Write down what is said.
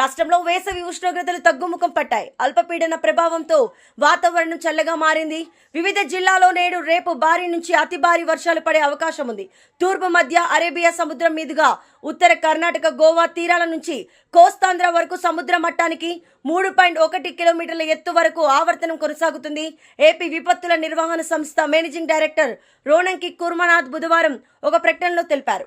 రాష్ట్రంలో వేసవి ఉష్ణోగ్రతలు తగ్గుముఖం పట్టాయి. అల్పపీడన ప్రభావంతో వాతావరణం చల్లగా మారింది. వివిధ జిల్లాల్లో నేడు రేపు భారీ నుంచి అతి భారీ వర్షాలు పడే అవకాశం ఉంది. తూర్పు మధ్య అరేబియా సముద్రం మీదుగా ఉత్తర కర్ణాటక, గోవా తీరాల నుంచి కోస్తాంధ్ర వరకు సముద్ర మట్టానికి 3.1 కిలోమీటర్ల ఎత్తు వరకు ఆవర్తనం కొనసాగుతుంది. ఏపీ విపత్తుల నిర్వహణ సంస్థ మేనేజింగ్ డైరెక్టర్ రోనంకి కుర్మనాథ్ బుధవారం ఒక ప్రకటనలో తెలిపారు.